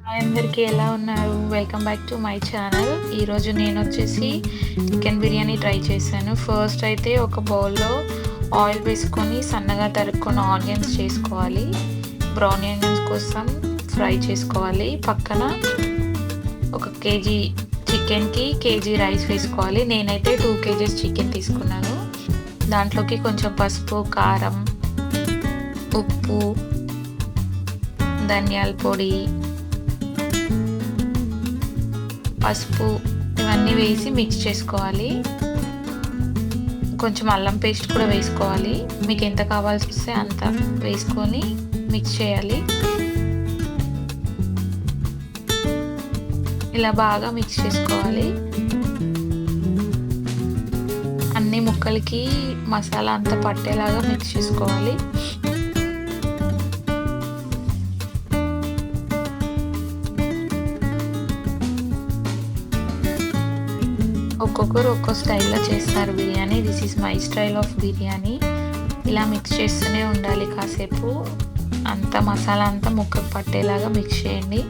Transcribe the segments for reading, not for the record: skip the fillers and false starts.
Hi అందరికీ ఎలా ఉన్నారు? Welcome back to my channel. ఈరోజు నేనొచ్చేసి చికెన్ బిర్యానీ ట్రై చేశాను. ఫస్ట్ అయితే ఒక బౌల్‌లో ఆయిల్ వేసుకొని సన్నగా తరుక్కున్న ఆనియన్స్ చేసుకోవాలి. బ్రౌన్ ఆనియన్స్ కోసం ఫ్రై చేసుకోవాలి. పక్కన ఒక కేజీ చికెన్‌కి కేజీ రైస్ వేసుకోవాలి. నేనైతే 2 కేజీస్ చికెన్ తీసుకున్నాను. దాంట్లోకి కొంచెం పసుపు, కారం, ఉప్పు, ధనియాల పొడి, పసుపు ఇవన్నీ వేసి మిక్స్ చేసుకోవాలి. కొంచెం అల్లం పేస్ట్ కూడా వేసుకోవాలి. మీకు ఎంత కావాల్సి వస్తే అంత వేసుకొని మిక్స్ చేయాలి. ఇలా బాగా మిక్స్ చేసుకోవాలి. అన్ని ముక్కలకి మసాలా అంతా పట్టేలాగా మిక్స్ చేసుకోవాలి. ఒక్కొక్కరు ఒక్కో స్టైల్లో చేస్తారు biryani. This is my style of biryani. ఇలా మిక్స్ చేస్తూనే ఉండాలి కాసేపు. అంతా మసాలా అంతా ముక్కకు పట్టేలాగా మిక్స్ చేయండి.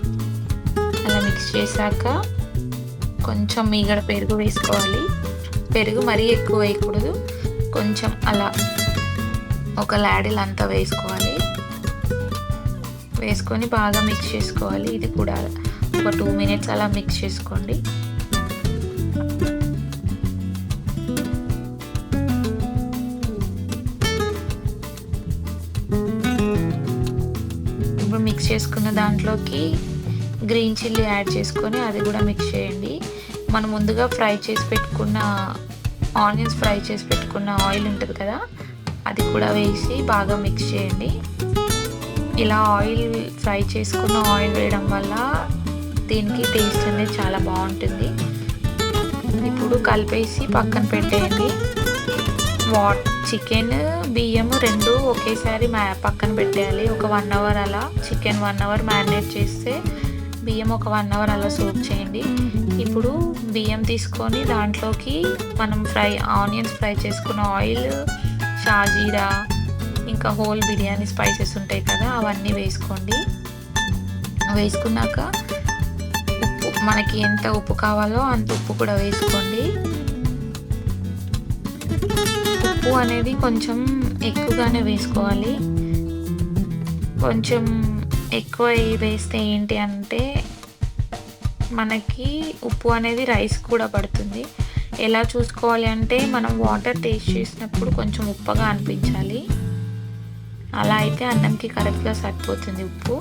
అలా మిక్స్ చేశాక కొంచెం మీగడ పెరుగు వేసుకోవాలి. పెరుగు మరీ ఎక్కువ వేయకూడదు. కొంచెం అలా ఒక లాడిల్ అంతా వేసుకోవాలి. వేసుకొని బాగా మిక్స్ చేసుకోవాలి. ఇది కూడా ఒక 2 మినిట్స్ అలా మిక్స్ చేసుకోండి. మిక్స్ చేసుకున్న దాంట్లోకి గ్రీన్ చిల్లీ యాడ్ చేసుకొని అది కూడా మిక్స్ చేయండి. మనం ముందుగా ఫ్రై చేసి పెట్టుకున్న ఆనియన్స్ ఫ్రై చేసి పెట్టుకున్న ఆయిల్ ఉంటుంది కదా, అది కూడా వేసి బాగా మిక్స్ చేయండి. ఇలా ఆయిల్ ఫ్రై చేసుకున్న ఆయిల్ వేయడం వల్ల దీనికి టేస్ట్ అనేది చాలా బాగుంటుంది. ఇప్పుడు కలిపేసి పక్కన పెట్టేయండి. చికెన్ బియ్యం 2 ఒకేసారి పక్కన పెట్టేయాలి. ఒక 1 అవర్ అలా చికెన్ 1 అవర్ మ్యారినేట్ చేస్తే బియ్యం ఒక 1 అవర్ అలా సోక్ చేయండి. ఇప్పుడు బియ్యం తీసుకొని దాంట్లోకి మనం ఆనియన్స్ ఫ్రై చేసుకున్న ఆయిల్, షాజీరా, ఇంకా హోల్ బిర్యానీ స్పైసెస్ ఉంటాయి కదా, అవన్నీ వేసుకోండి. వేసుకున్నాక ఉప్పు, మనకి ఎంత ఉప్పు కావాలో అంత ఉప్పు కూడా వేసుకోండి. ఉప్పు అనేది కొంచెం ఎక్కువగానే వేసుకోవాలి. కొంచెం ఎక్కువ వేస్తే ఏంటి అంటే మనకి ఉప్పు అనేది రైస్ కూడా పడుతుంది. ఎలా చూసుకోవాలి అంటే మనం వాటర్ టేస్ట్ చేసినప్పుడు కొంచెం ఉప్పగా అనిపించాలి. అలా అయితే అన్నంకి కరెక్ట్గా సరిపోతుంది ఉప్పు.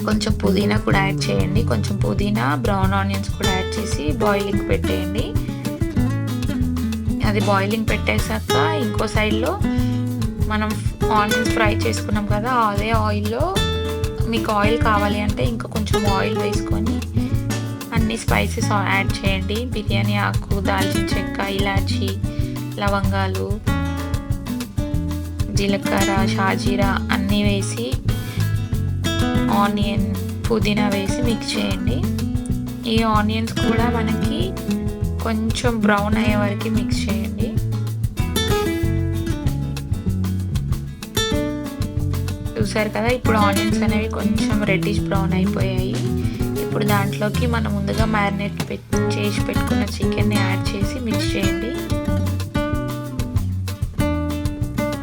కొంచెం పుదీనా కూడా యాడ్ చేయండి. కొంచెం పుదీనా, బ్రౌన్ ఆనియన్స్ కూడా యాడ్ చేసి బాయిలింగ్ పెట్టేయండి. అది బాయిలింగ్ పెట్టేశాక ఇంకో సైడ్లో మనం ఆనియన్స్ ఫ్రై చేసుకున్నాం కదా, అదే ఆయిల్లో మీకు ఆయిల్ కావాలి అంటే ఇంకా కొంచెం ఆయిల్ వేసుకొని అన్ని స్పైసెస్ యాడ్ చేయండి. బిర్యానీ ఆకు, దాల్చిన చెక్క, ఇలాచి, లవంగాలు, జీలకర్ర, షాజీరా అన్నీ వేసి ఆనియన్, పుదీనా వేసి మిక్స్ చేయండి. ఈ ఆనియన్స్ కూడా మనకి కొంచెం బ్రౌన్ అయ్యే వరకు మిక్స్ చేయండి. చూసారు కదా, ఇప్పుడు ఆనియన్స్ అనేవి కొంచెం రెడ్డిష్ బ్రౌన్ అయిపోయాయి. ఇప్పుడు దాంట్లోకి మనం ముందుగా మ్యారినేట్ చేసి పెట్టుకున్న చికెన్ని యాడ్ చేసి మిక్స్ చేయండి.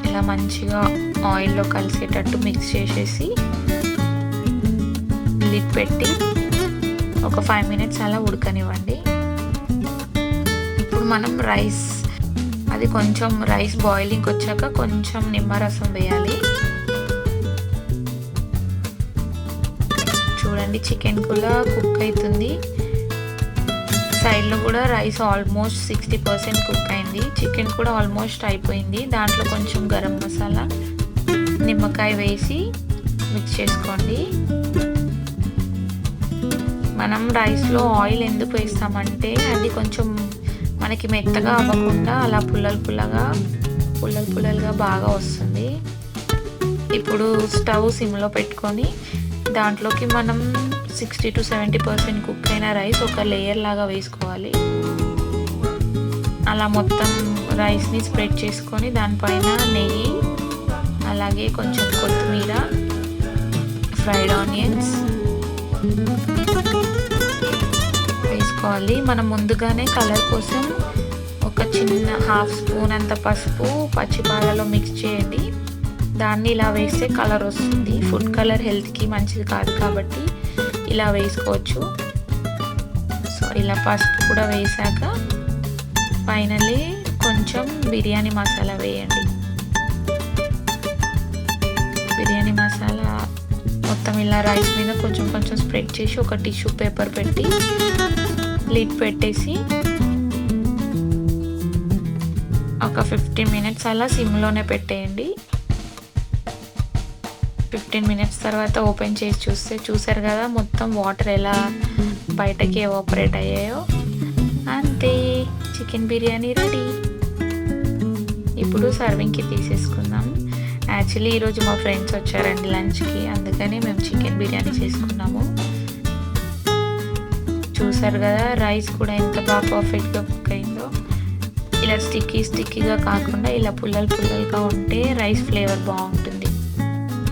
ఇలా మంచిగా ఆయిల్లో కలిసేటట్టు మిక్స్ చేసేసి లిడ్ పెట్టి ఒక 5 మినిట్స్ అలా ఉడకనివ్వండి. ఇప్పుడు మనం రైస్ బాయిలింగ్ వచ్చాక కొంచెం నిమ్మరసం వేయాలి. చూడండి, చికెన్ కూడా కుక్ అవుతుంది. సైడ్లో కూడా రైస్ ఆల్మోస్ట్ 60% కుక్ అయింది. చికెన్ కూడా ఆల్మోస్ట్ అయిపోయింది. దాంట్లో కొంచెం గరం మసాలా, నిమ్మకాయ వేసి మిక్స్ చేసుకోండి. మనం రైస్లో ఆయిల్ ఎందుకు వేస్తామంటే అది కొంచెం మనకి మెత్తగా అవ్వకుండా అలా పుల్లలుగా బాగా వస్తుంది. ఇప్పుడు స్టవ్ సిమ్లో పెట్టుకొని దాంట్లోకి మనం 60 to 70% కుక్ అయిన రైస్ ఒక లేయర్ లాగా వేసుకోవాలి. అలా మొత్తం రైస్ని స్ప్రెడ్ చేసుకొని దానిపైన నెయ్యి, అలాగే కొంచెం కొత్తిమీర, ఫ్రైడ్ ఆనియన్స్, వేసుకోవాలి. మనం ముందుగానే కలర్ కోసం ఒక చిన్న హాఫ్ స్పూన్ అంత పసుపు పచ్చిపాలలో మిక్స్ చేయండి. దాన్ని ఇలా వేస్తే కలర్ వస్తుంది. ఫుడ్ కలర్ హెల్త్కి మంచిది కాదు కాబట్టి ఇలా వేసుకోవచ్చు. సో ఇలా పసుపు కూడా వేసాక ఫైనల్లీ కొంచెం బిర్యానీ మసాలా వేయండి. బిర్యానీ మసాలా మొత్తం ఇలా రైస్ మీద కొంచెం కొంచెం స్ప్రెడ్ చేసి ఒక టిష్యూ పేపర్ పెట్టి లిడ్ పెట్టేసి ఒక 15 మినిట్స్ అలా సిమ్లోనే పెట్టేయండి. 15 మినిట్స్ తర్వాత ఓపెన్ చేసి చూసారు కదా మొత్తం వాటర్ ఎలా బయటకి ఎవాపరేట్ అయ్యాయో. అంతే, చికెన్ బిర్యానీ రెడీ. ఇప్పుడు సర్వింగ్కి తీసేసుకుందాం. యాక్చువల్లీ ఈరోజు మా ఫ్రెండ్స్ వచ్చారండి లంచ్కి, అందుకని మేము చికెన్ బిర్యానీ చేసుకున్నాము. చూసారు కదా రైస్ కూడా ఎంత బాగా పర్ఫెక్ట్గా కుక్ అయిందో. ఇలా స్టిక్కీగా కాకుండా ఇలా పుల్లలుగా ఉంటే రైస్ ఫ్లేవర్ బాగుంటుంది.